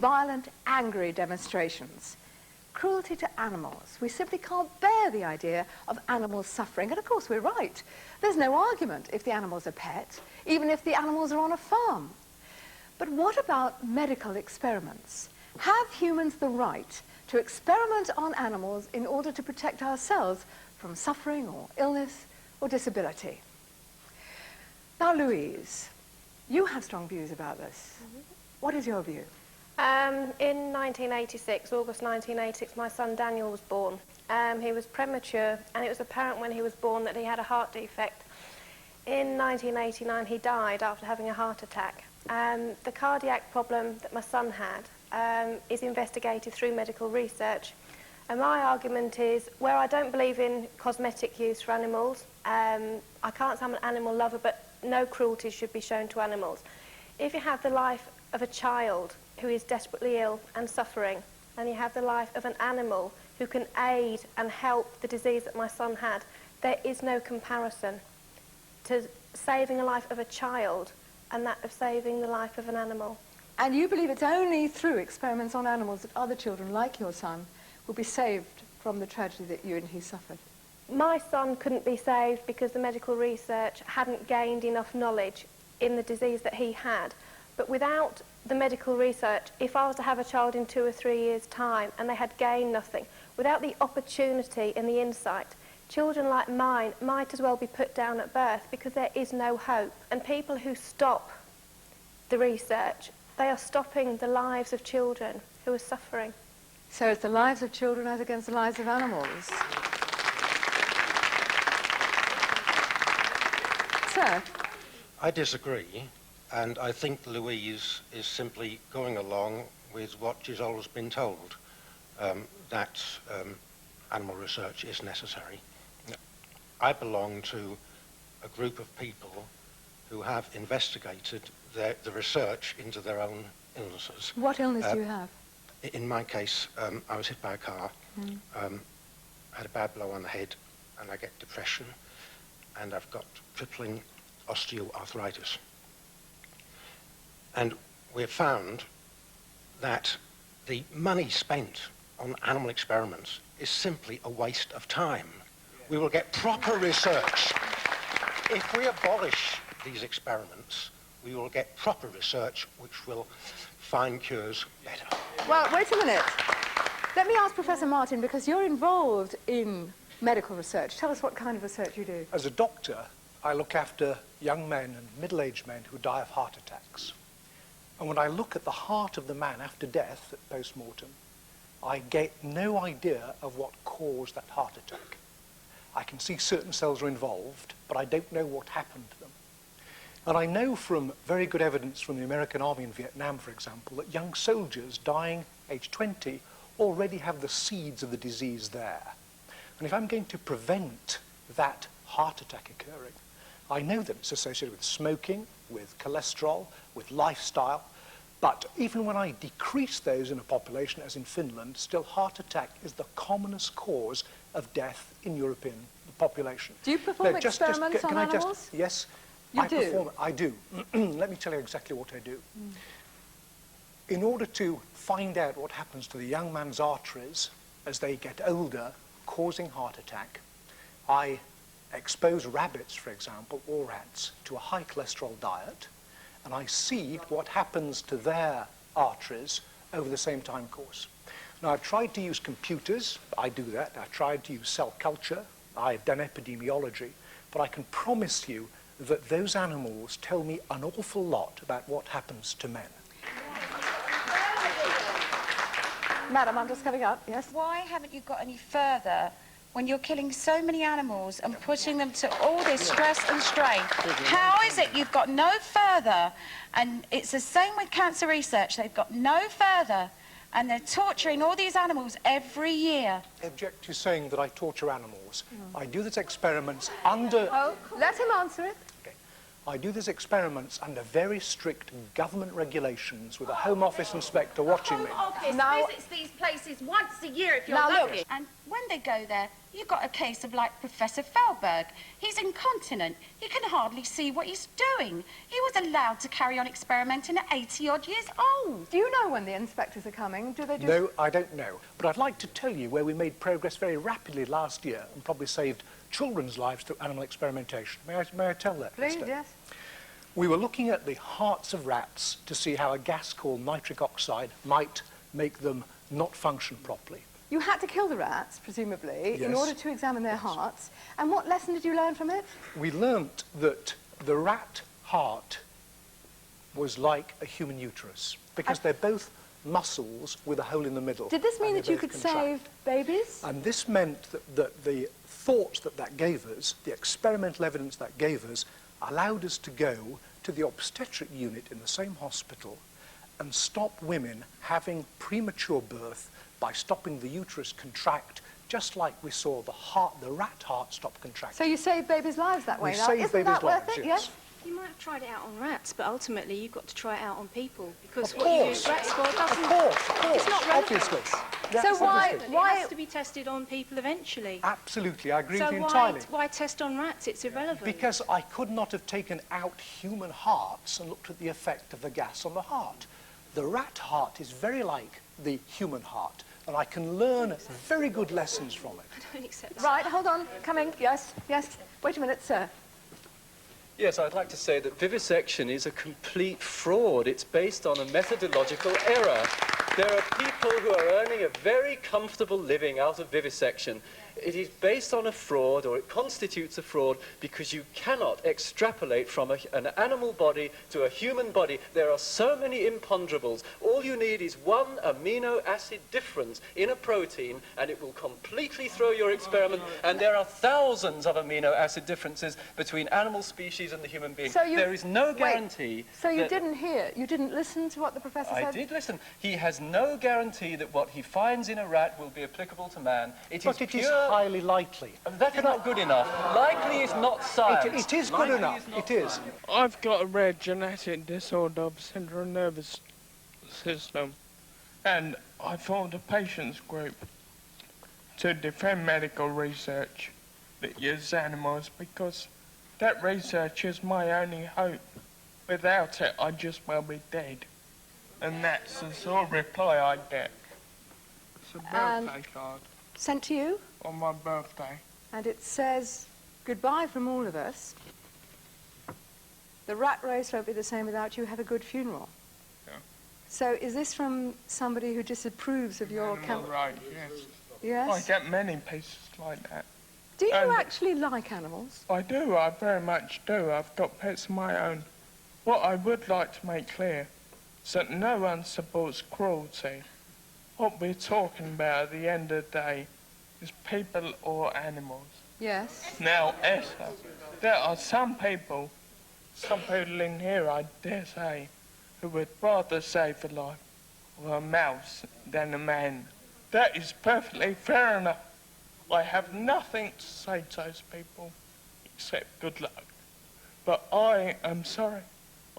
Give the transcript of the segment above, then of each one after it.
Violent, angry demonstrations. Cruelty to animals. We simply can't bear the idea of animals suffering. And of course we're right. There's no argument if the animal's a pet, even if the animals are on a farm. But what about medical experiments? Have humans the right to experiment on animals in order to protect ourselves from suffering or illness or disability? Now, Louise, you have strong views about this. What is your view? In 1986, August 1986, my son Daniel was born. He was premature, and it was apparent when he was born that he had a heart defect. In 1989, he died after having a heart attack. The cardiac problem that my son had is investigated through medical research. And my argument is, where I don't believe in cosmetic use for animals, I can't say I'm an animal lover, but no cruelty should be shown to animals. If you have the life of a child who is desperately ill and suffering, and you have the life of an animal who can aid and help the disease that my son had, there is no comparison to saving a life of a child and that of saving the life of an animal. And you believe it's only through experiments on animals that other children, like your son, will be saved from the tragedy that you and he suffered? My son couldn't be saved because the medical research hadn't gained enough knowledge in the disease that he had. But without the medical research, if I was to have a child in 2 or 3 years' time and they had gained nothing, without the opportunity and the insight, children like mine might as well be put down at birth because there is no hope. And people who stop the research, they are stopping the lives of children who are suffering. So it's the lives of children as against the lives of animals. Sir? I disagree, and I think Louise is simply going along with what she's always been told, that animal research is necessary. I belong to a group of people who have investigated the research into their own illnesses. What illness do you have? In my case, I was hit by a car, had a bad blow on the head, and I get depression, and I've got crippling osteoarthritis. And we've found that the money spent on animal experiments is simply a waste of time. We will get proper research. If we abolish these experiments, we will get proper research which will find cures better. Well, wait a minute. Let me ask Professor Martin, because you're involved in medical research. Tell us what kind of research you do. As a doctor, I look after young men and middle-aged men who die of heart attacks. And when I look at the heart of the man after death at post-mortem, I get no idea of what caused that heart attack. I can see certain cells are involved, but I don't know what happened to them. And I know from very good evidence from the American Army in Vietnam, for example, that young soldiers dying age 20 already have the seeds of the disease there. And if I'm going to prevent that heart attack occurring, I know that it's associated with smoking, with cholesterol, with lifestyle, but even when I decrease those in a population, as in Finland, still heart attack is the commonest cause of death in European population. Do you perform experiments on animals? Yes. You do? I do. Let me tell you exactly what I do. In order to find out what happens to the young man's arteries as they get older, causing heart attack, I expose rabbits, for example, or rats, to a high cholesterol diet, and I see what happens to their arteries over the same time course. Now, I've tried to use computers. I do that. I've tried to use cell culture. I've done epidemiology. But I can promise you that those animals tell me an awful lot about what happens to men. Madam, I'm just coming up, yes? Why haven't you got any further when you're killing so many animals and putting them to all this stress and strain? How is it you've got no further? And it's the same with cancer research. They've got no further, and they're torturing all these animals every year. I object to saying that I torture animals. I do these experiments under... Oh, let him answer it. Okay. I do these experiments under very strict government regulations with a Home Office inspector watching me. Home Office now, visits these places once a year if you're now lucky. Look. And when they go there, You've got a case of like Professor Fehlberg. He's incontinent. He can hardly see what he's doing. He was allowed to carry on experimenting at 80-odd years old. Do you know when the inspectors are coming? Do they just... No, I don't know. But I'd like to tell you where we made progress very rapidly last year and probably saved children's lives through animal experimentation. May I tell that? Please, Esther? yes. We were looking at the hearts of rats to see how a gas called nitric oxide might make them not function properly. You had to kill the rats, presumably, in Yes. order to examine their hearts. And what lesson did you learn from it? We learnt that the rat heart was like a human uterus because they're both muscles with a hole in the middle. Did this mean and that they you both could contract. save babies? And this meant that the thoughts that gave us, the experimental evidence that gave us, allowed us to go to the obstetric unit in the same hospital and stop women having premature birth by stopping the uterus contract, just like we saw the rat heart stop contracting. So you saved babies' lives that way. We Now, saved isn't babies' that worth lives, it? yes. You might have tried it out on rats, but ultimately you've got to try it out on people because Of what you do course. with rats for Of doesn't. course, It's not relevant. obviously. So Yes, why- obviously. It has to be tested on people eventually. Absolutely, I agree So with you why, entirely. why test on rats? It's irrelevant. Because I could not have taken out human hearts and looked at the effect of the gas on the heart. The rat heart is very like the human heart, and I can learn very good lessons from it. I don't accept that. Right, hold on. Coming. Yes, yes. Wait a minute, sir. Yes, I'd like to say that vivisection is a complete fraud. It's based on a methodological error. There are people who are earning a very comfortable living out of vivisection. It is based on a fraud, or it constitutes a fraud, because you cannot extrapolate from an animal body to a human body. There are so many imponderables. All you need is one amino acid difference in a protein, and it will completely throw your experiment. And there are thousands of amino acid differences between animal species and the human being. So you- there is no wait, guarantee. So you that- didn't hear, you didn't listen to what the professor said? I did listen. He has no guarantee that what he finds in a rat will be applicable to man. It is But it is pure... highly likely. That is not good enough. Likely is not science. It is good Likely enough. not It is. science. I've got a rare genetic disorder of the central nervous system, and I formed a patients group to defend medical research that uses animals, because that research is my only hope. Without it, I'd just well be dead. And that's the sort of reply I get. It's a birthday card Sent to you, on my birthday. and it says, goodbye from all of us. The rat race won't be the same without you. Have a good funeral. Yeah. So is this from somebody who disapproves of your Animal rights, yes. Yes? I get many pieces like that. Do you and- actually like animals? I do, I very much do. I've got pets of my own. What I would like to make clear is that no one supports cruelty. What we're talking about at the end of the day is people or animals. Yes. Now, Esther, there are some people in here, I dare say, who would rather save the life of a mouse than a man. That is perfectly fair enough. I have nothing to say to those people except good luck. But I am sorry.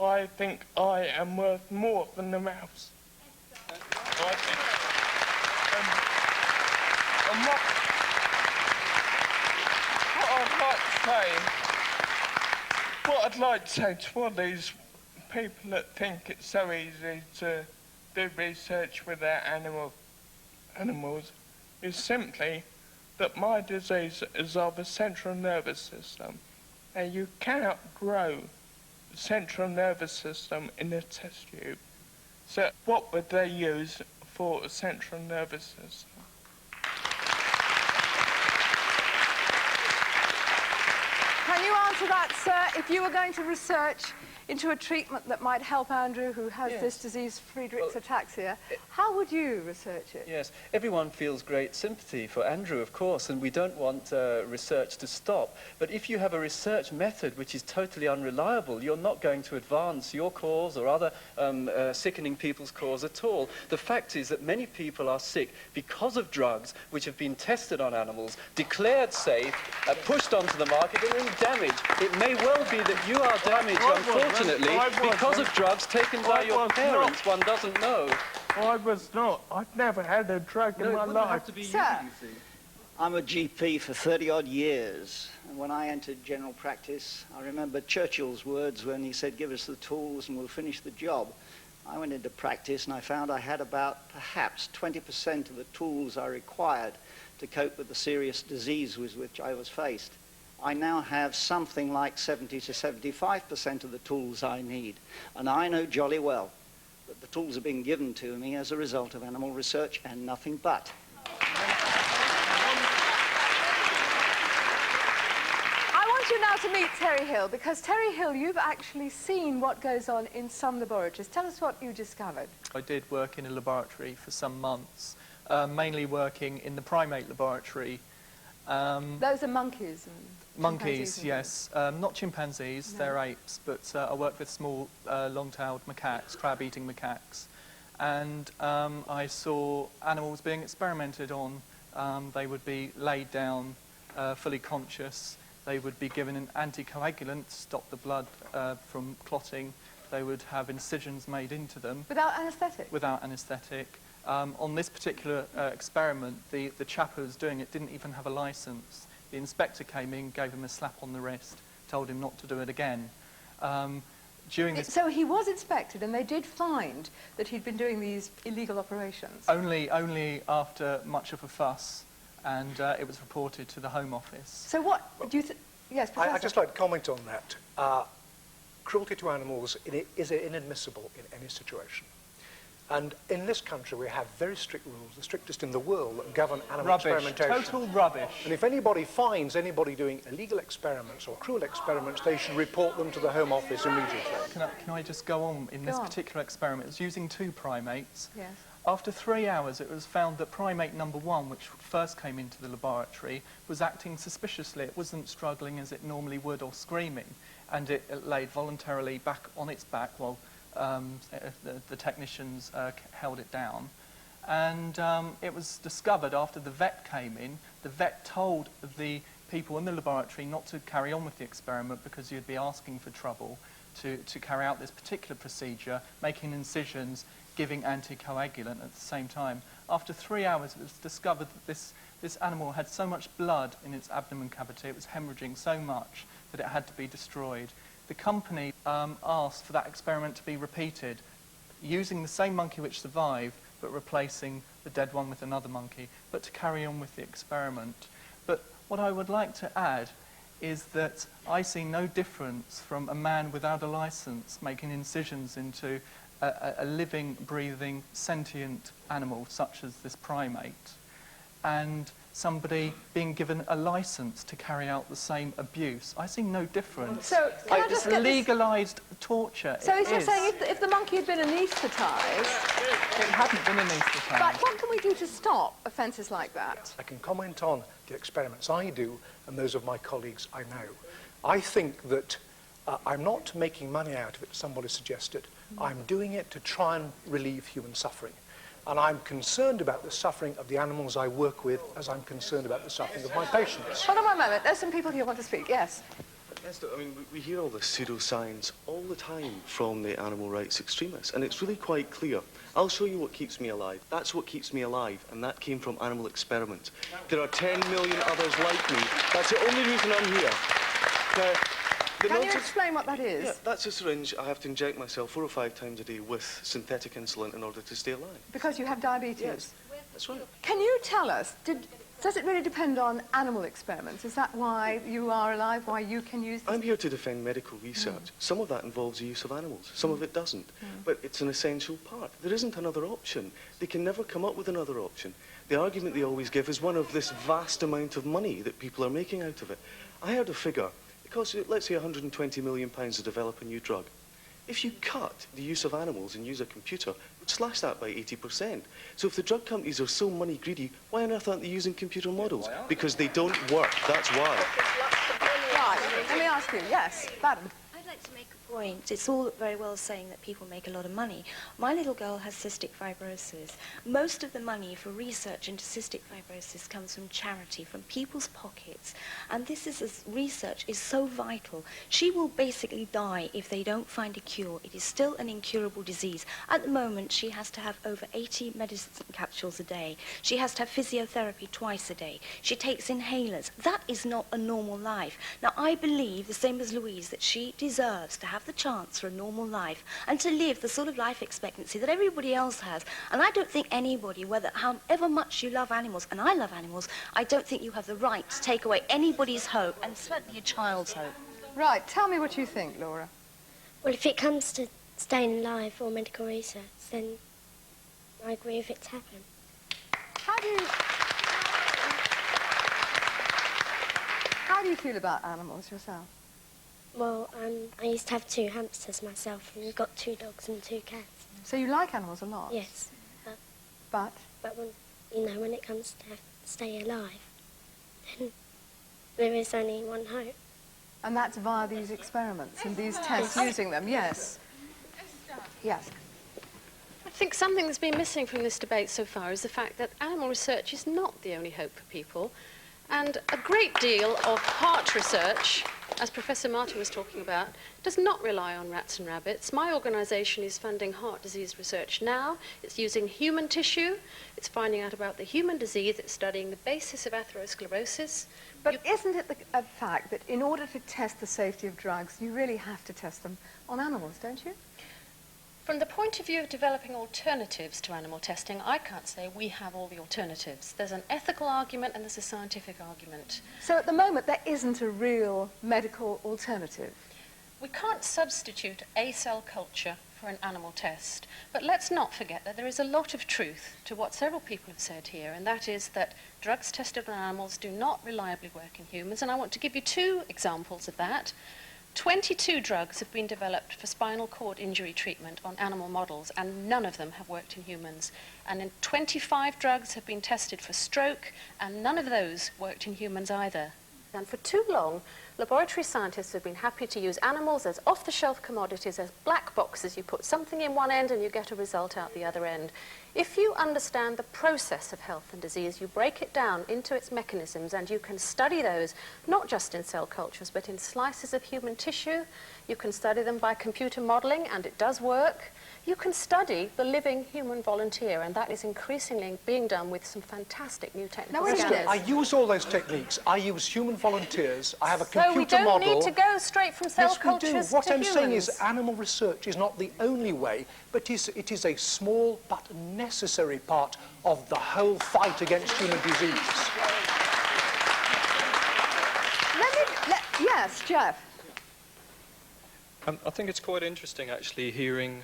I think I am worth more than a mouse. I think. And what I'd like to say to all these people that think it's so easy to do research with their animals is simply that my disease is of the central nervous system, and you cannot grow the central nervous system in a test tube. So what would they use for a central nervous system? Can you answer that, sir? If you were going to research into a treatment that might help Andrew, who has Yes. this disease, Friedreich's Well, ataxia, how would you research it? Yes, everyone feels great sympathy for Andrew, of course, and we don't want research to stop. But if you have a research method which is totally unreliable, you're not going to advance your cause or other sickening people's cause at all. The fact is that many people are sick because of drugs which have been tested on animals, declared safe, pushed onto the market, and then damaged. It may well be that you are damaged, unfortunately, because of drugs taken by your parents. One doesn't know. I was not. I've never had a drug in my life. Sir, I'm a GP for 30-odd years, and when I entered general practice, I remember Churchill's words when he said, give us the tools and we'll finish the job. I went into practice and I found I had about perhaps 20% of the tools I required to cope with the serious disease with which I was faced. I now have something like 70 to 75% of the tools I need, and I know jolly well that the tools are being given to me as a result of animal research and nothing but. You now to meet Terry Hill, because Terry Hill, you've actually seen what goes on in some laboratories. Tell us what you discovered. I did work in a laboratory for some months, mainly working in the primate laboratory. Those are monkeys and monkeys, yes. Not chimpanzees, No. they're apes, but I worked with small long-tailed macaques, crab-eating macaques. And I saw animals being experimented on. They would be laid down, fully conscious. They would be given an anticoagulant to stop the blood from clotting. They would have incisions made into them. Without anaesthetic? Without anaesthetic. On this particular experiment, the chap who was doing it didn't even have a licence. The inspector came in, gave him a slap on the wrist, told him not to do it again. So he was inspected, and they did find that he'd been doing these illegal operations? Only after much of a fuss. And it was reported to the Home Office. So what do you yes, Professor? I'd just like to comment on that. Cruelty to animals is inadmissible in any situation. And in this country, we have very strict rules, the strictest in the world, that govern animal experimentation. Total rubbish. And if anybody finds anybody doing illegal experiments or cruel experiments, they should report them to the Home Office immediately. Can I just go on in this particular experiment? It was using 2 primates. Yes. After 3 hours, it was found that primate number 1, which first came into the laboratory, was acting suspiciously. It wasn't struggling as it normally would or screaming, and it laid voluntarily back on its back while the technicians held it down. And it was discovered after the vet came in. The vet told the people in the laboratory not to carry on with the experiment because you'd be asking for trouble to carry out this particular procedure, making incisions, giving anticoagulant at the same time. After 3 hours, it was discovered that this animal had so much blood in its abdomen cavity, it was hemorrhaging so much that it had to be destroyed. The company asked for that experiment to be repeated, using the same monkey which survived, but replacing the dead one with another monkey, but to carry on with the experiment. But what I would like to add is that I see no difference from a man without a licence making incisions into a living, breathing, sentient animal such as this primate, and somebody being given a licence to carry out the same abuse. I see no difference. So can I just get legalised torture. So he's just saying if the monkey had been anaesthetised... It hadn't been anaesthetised. But what can we do to stop offences like that? I can comment on the experiments I do and those of my colleagues I know. I think that I'm not making money out of it, somebody suggested. I'm doing it to try and relieve human suffering. And I'm concerned about the suffering of the animals I work with as I'm concerned about the suffering of my patients. Hold on one moment. There's some people here who want to speak. Yes. Yes, I mean, we hear all this pseudoscience all the time from the animal rights extremists, and it's really quite clear. I'll show you what keeps me alive. That's what keeps me alive, and that came from animal experiments. There are 10 million others like me. That's the only reason I'm here. Now, can you explain what that is? Yeah, that's a syringe I have to inject myself 4 or 5 times a day with synthetic insulin in order to stay alive. Because you have diabetes? Yes, that's right. Can you tell us, does it really depend on animal experiments? Is that why you are alive, why you can use this? I'm here to defend medical research. Some of that involves the use of animals, some of it doesn't. But it's an essential part. There isn't another option. They can never come up with another option. The argument they always give is one of this vast amount of money that people are making out of it. I heard a figure. It costs, let's say, £120 million to develop a new drug. If you cut the use of animals and use a computer, it would slash that by 80%. So if the drug companies are so money greedy, why on earth aren't they using computer models? Because they don't work, that's why. Right, let me ask you, yes, Madam. I'd like to make a point. It's all very well saying that people make a lot of money. My little girl has cystic fibrosis. Most of the money for research into cystic fibrosis comes from charity, from people's pockets. And research is so vital. She will basically die if they don't find a cure. It is still an incurable disease. At the moment, she has to have over 80 medicine capsules a day. She has to have physiotherapy twice a day. She takes inhalers. That is not a normal life. Now, I believe, the same as Louise, that she deserves to have the chance for a normal life and to live the sort of life expectancy that everybody else has. And I don't think anybody, however much you love animals, and I love animals, I don't think you have the right to take away anybody's hope, and certainly a child's hope. Right, tell me what you think, Laura. Well, if it comes to staying alive or medical research, then I agree with it to happen. How do you feel about animals yourself? Well, I used to have 2 hamsters myself, and we've got 2 dogs and 2 cats. So you like animals a lot? Yes. But when it comes to stay alive, then there is only one hope. And that's via these experiments and these tests using them, yes. Yes. I think something that's been missing from this debate so far is the fact that animal research is not the only hope for people. And a great deal of heart research, as Professor Martin was talking about, does not rely on rats and rabbits. My organisation is funding heart disease research now. It's using human tissue. It's finding out about the human disease. It's studying the basis of atherosclerosis. But isn't it a fact that in order to test the safety of drugs, you really have to test them on animals, don't you? From the point of view of developing alternatives to animal testing, I can't say we have all the alternatives. There's an ethical argument and there's a scientific argument. So at the moment, there isn't a real medical alternative? We can't substitute a cell culture for an animal test. But let's not forget that there is a lot of truth to what several people have said here, and that is that drugs tested on animals do not reliably work in humans. And I want to give you 2 examples of that. 22 drugs have been developed for spinal cord injury treatment on animal models, and none of them have worked in humans. And 25 drugs have been tested for stroke, and none of those worked in humans either. And for too long, laboratory scientists have been happy to use animals as off-the-shelf commodities, as black boxes. You put something in one end and you get a result out the other end. If you understand the process of health and disease, you break it down into its mechanisms, and you can study those not just in cell cultures but in slices of human tissue. You can study them by computer modeling, and it does work. You can study the living human volunteer, and that is increasingly being done with some fantastic new technical scanners. I use all those techniques. I use human volunteers. I have a computer model. So we don't need to go straight from cell cultures to humans. What I'm saying is animal research is not the only way, but it is a small but necessary part of the whole fight against human disease. Yes, Jeff. I think it's quite interesting, actually, hearing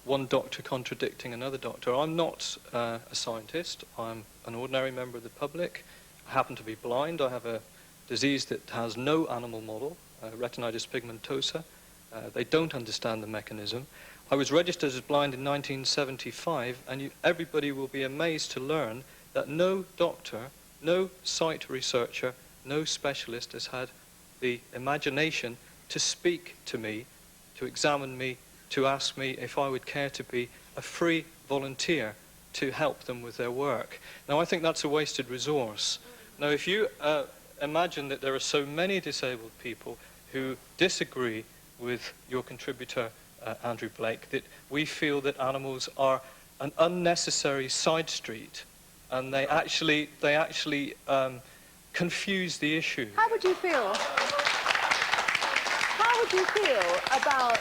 one doctor contradicting another doctor. I'm not a scientist. I'm an ordinary member of the public. I happen to be blind. I have a disease that has no animal model, retinitis pigmentosa. They don't understand the mechanism. I was registered as blind in 1975, and everybody will be amazed to learn that no doctor, no sight researcher, no specialist has had the imagination to speak to me, to examine me, to ask me if I would care to be a free volunteer to help them with their work. Now, I think that's a wasted resource. Now, if you imagine that there are so many disabled people who disagree with your contributor, Andrew Blake, that we feel that animals are an unnecessary side street, and they actually confuse the issue. How would you feel? How would you feel about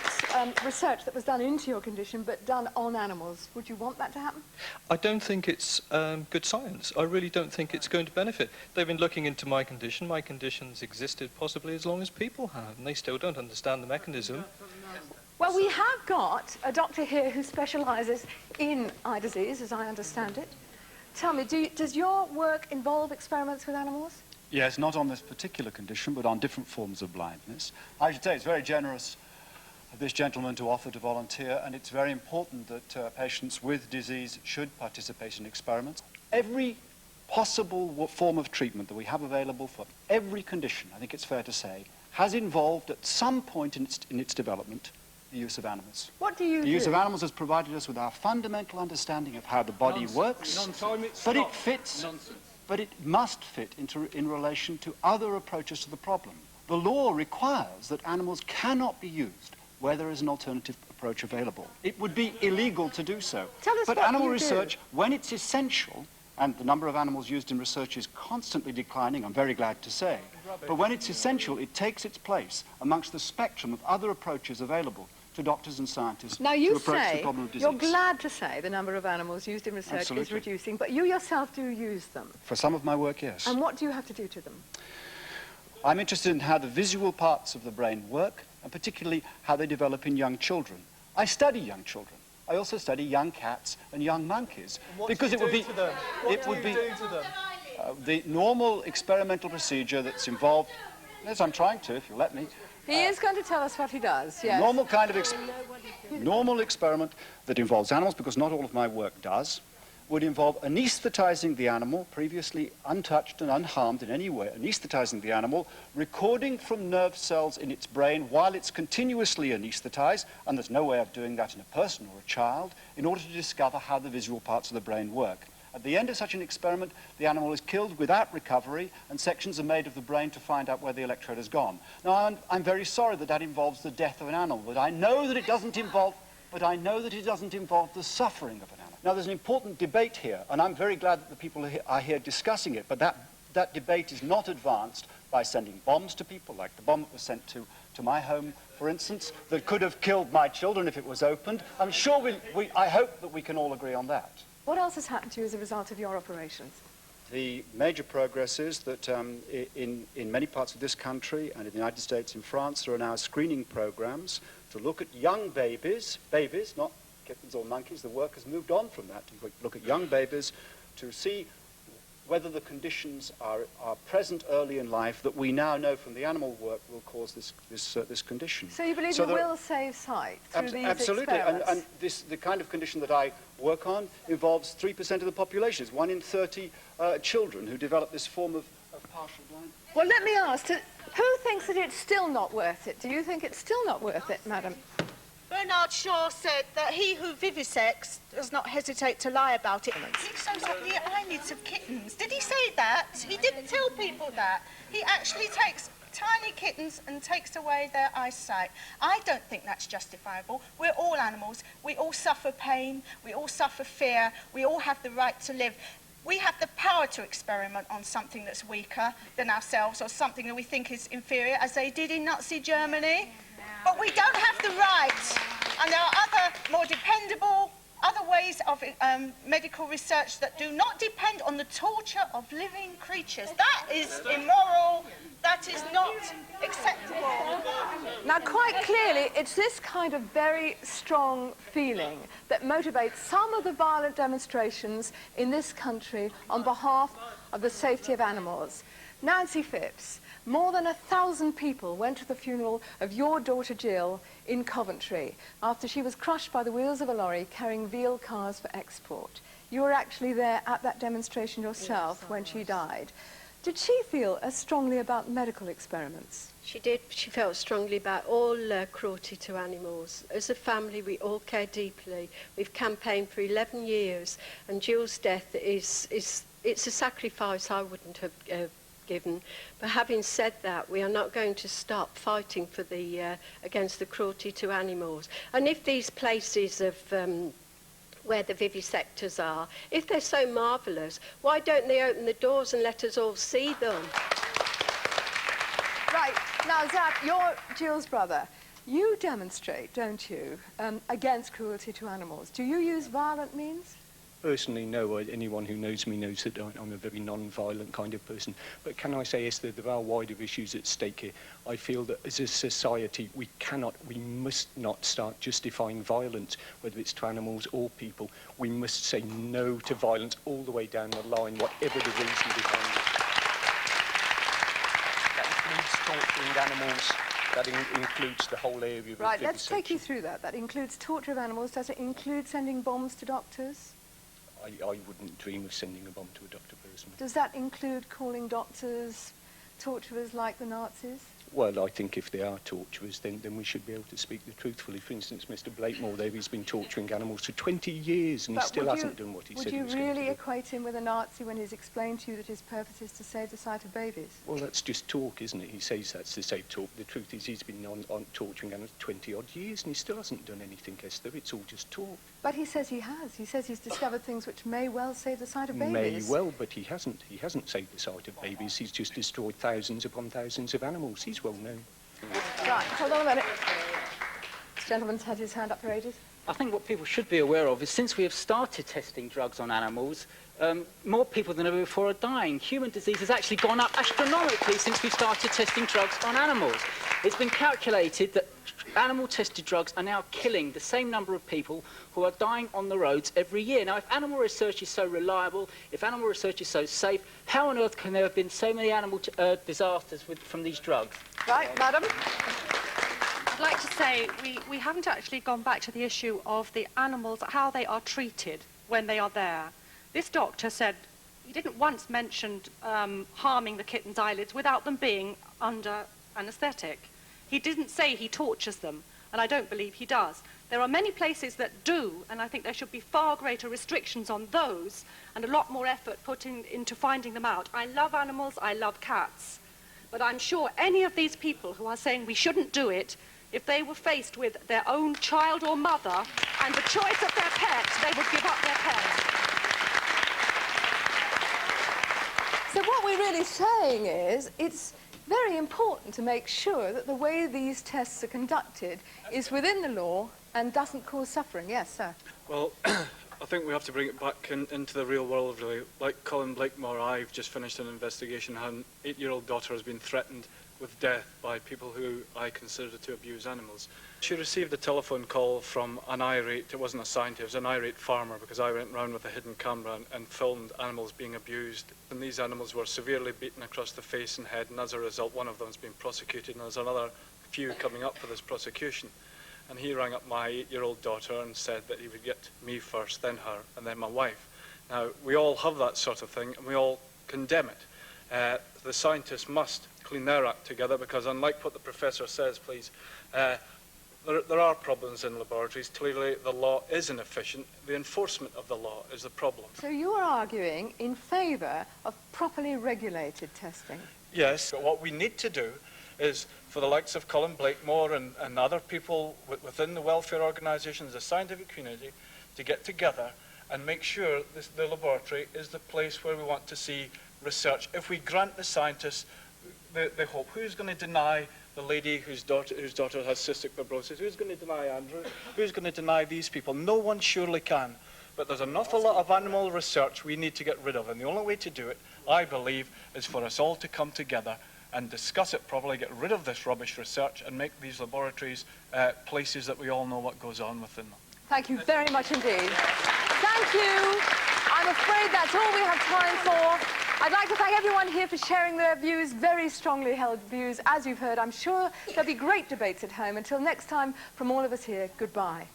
research that was done into your condition but done on animals? Would you want that to happen? I don't think it's good science. I really don't think it's going to benefit. They've been looking into my condition. My condition's existed possibly as long as people have, and they still don't understand the mechanism. Well, we have got a doctor here who specialises in eye disease, as I understand it. Tell me, does your work involve experiments with animals? Yes, not on this particular condition, but on different forms of blindness. I should say it's very generous of this gentleman to offer to volunteer, and it's very important that patients with disease should participate in experiments. Every possible form of treatment that we have available for every condition, I think it's fair to say, has involved at some point in its development the use of animals. What do you do? The use of animals has provided us with our fundamental understanding of how the body works, but it fits, but it must fit in relation to other approaches to the problem. The law requires that animals cannot be used where there is an alternative approach available. It would be illegal to do so. Tell us but what animal you research, do. when it's essential, and the number of animals used in research is constantly declining, I'm very glad to say, but when it's essential, it takes its place amongst the spectrum of other approaches available to doctors and scientists Now to you approach the say, problem of disease. you're glad to say the number of animals used in research is Absolutely. reducing, but you yourself do use them. For some of my work, yes. And what do you have to do to them? I'm interested in how the visual parts of the brain work, and particularly how they develop in young children. I study young children. I also study young cats and young monkeys. Because it would be the normal experimental procedure that's involved. Yes, I'm trying to, if you let me. He is going to tell us what he does, yes. Normal kind of normal experiment that involves animals, because not all of my work does, would involve anesthetizing the animal, previously untouched and unharmed in any way, anesthetizing the animal, recording from nerve cells in its brain while it's continuously anesthetized, and there's no way of doing that in a person or a child, in order to discover how the visual parts of the brain work. At the end of such an experiment, the animal is killed without recovery, and sections are made of the brain to find out where the electrode has gone. Now, I'm very sorry that that involves the death of an animal, but I know that it doesn't involve the suffering of an animal. Now, there's an important debate here, and I'm very glad that the people are here discussing it, but that debate is not advanced by sending bombs to people, like the bomb that was sent to my home, for instance, that could have killed my children if it was opened. I'm sure I hope that we can all agree on that. What else has happened to you as a result of your operations? The major progress is that in many parts of this country and in the United States and France, there are now screening programs to look at young babies, not kittens or monkeys. The work has moved on from that, to look at young babies to see whether the conditions are present early in life that we now know from the animal work will cause this condition. So you believe you will save sight through these absolutely, experiments? and the kind of condition that I work on involves 3% of the population. It's 1 in 30 children who develop this form of partial blindness. Well, let me ask, who thinks that it's still not worth it? Do you think it's still not worth it, madam? Bernard Shaw said that he who vivisects does not hesitate to lie about it. He sews up the eyelids of kittens. Did he say that? He didn't tell people that. He actually takes tiny kittens and takes away their eyesight. I don't think that's justifiable. We're all animals. We all suffer pain. We all suffer fear. We all have the right to live. We have the power to experiment on something that's weaker than ourselves or something that we think is inferior, as they did in Nazi Germany. But we don't have the right. And there are other, more dependable, other ways of medical research that do not depend on the torture of living creatures. That is immoral. That is not acceptable. Now, quite clearly, it's this kind of very strong feeling that motivates some of the violent demonstrations in this country on behalf of the safety of animals. Nancy Phipps, more than 1,000 people went to the funeral of your daughter Gill in Coventry after she was crushed by the wheels of a lorry carrying veal cars for export. You were actually there at that demonstration yourself when she died. Did she feel as strongly about medical experiments? She did. She felt strongly about all cruelty to animals. As a family, we all care deeply. We've campaigned for 11 years, and Gill's death it's a sacrifice I wouldn't have given. But having said that, we are not going to stop fighting for against the cruelty to animals. And if these places of where the vivisectors are, if they're so marvellous, why don't they open the doors and let us all see them? Right, now Zach, you're Gill's brother. You demonstrate, don't you, against cruelty to animals. Do you use violent means? Personally, no. Anyone who knows me knows that I'm a very non-violent kind of person. But can I say, Esther, there are wider issues at stake here. I feel that as a society, we must not start justifying violence, whether it's to animals or people. We must say no to violence all the way down the line, whatever the reason behind it. That includes torturing animals. That includes the whole area of vivisection. Right, let's take you through that. That includes torture of animals. Does it include sending bombs to doctors? I wouldn't dream of sending a bomb to a doctor personally. Does that include calling doctors torturers like the Nazis? Well, I think if they are torturers, then we should be able to speak the truthfully. For instance, Mr. Blakemore there, he's been torturing animals for 20 years and he still hasn't done what he said he was going to do. Would you really equate him with a Nazi when he's explained to you that his purpose is to save the sight of babies? Well, that's just talk, isn't it? He says that's to save talk. The truth is he's been on torturing animals 20-odd years and he still hasn't done anything, Esther. It's all just talk. But he says he has. He says he's discovered things which may well save the sight of babies. May well, but he hasn't. He hasn't saved the sight of babies. He's just destroyed thousands upon thousands of animals. He's well known. Right, hold on a minute. This gentleman's had his hand up for ages. I think what people should be aware of is since we have started testing drugs on animals, more people than ever before are dying. Human disease has actually gone up astronomically since we started testing drugs on animals. It's been calculated that animal-tested drugs are now killing the same number of people who are dying on the roads every year. Now, if animal research is so reliable, if animal research is so safe, how on earth can there have been so many animal disasters from these drugs? Right, madam. I'd like to say we haven't actually gone back to the issue of the animals, how they are treated when they are there. This doctor said he didn't once mention harming the kitten's eyelids without them being under anaesthetic. He didn't say he tortures them, and I don't believe he does. There are many places that do, and I think there should be far greater restrictions on those and a lot more effort put into finding them out. I love animals, I love cats, but I'm sure any of these people who are saying we shouldn't do it, if they were faced with their own child or mother and the choice of their pet, they would give up their pet. So what we're really saying is it's very important to make sure that the way these tests are conducted is within the law and doesn't cause suffering. Yes, sir. Well, I think we have to bring it back into the real world, really. Like Colin Blakemore, I've just finished an investigation how an 8-year-old daughter has been threatened with death by people who I consider to abuse animals. She received a telephone call from an irate, it wasn't a scientist, it was an irate farmer, because I went round with a hidden camera and filmed animals being abused. And these animals were severely beaten across the face and head, and as a result, one of them has been prosecuted, and there's another few coming up for this prosecution. And he rang up my 8-year-old daughter and said that he would get me first, then her, and then my wife. Now, we all have that sort of thing, and we all condemn it. The scientists must clean their act together, because unlike what the professor says, please, there are problems in laboratories. Clearly, the law is inefficient. The enforcement of the law is the problem. So you are arguing in favour of properly regulated testing? Yes, but what we need to do is for the likes of Colin Blakemore and other people within the welfare organisations, the scientific community, to get together and make sure the laboratory is the place where we want to see research. If we grant the scientists the hope, who's going to deny the lady whose daughter has cystic fibrosis? Who's going to deny Andrew? Who's going to deny these people? No one surely can. But there's an awful lot of animal research we need to get rid of, and the only way to do it, I believe, is for us all to come together and discuss it properly, get rid of this rubbish research, and make these laboratories places that we all know what goes on within them. Thank you very much indeed. Thank you. I'm afraid that's all we have time for. I'd like to thank everyone here for sharing their views, very strongly held views. As you've heard, I'm sure there'll be great debates at home. Until next time, from all of us here, goodbye.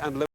And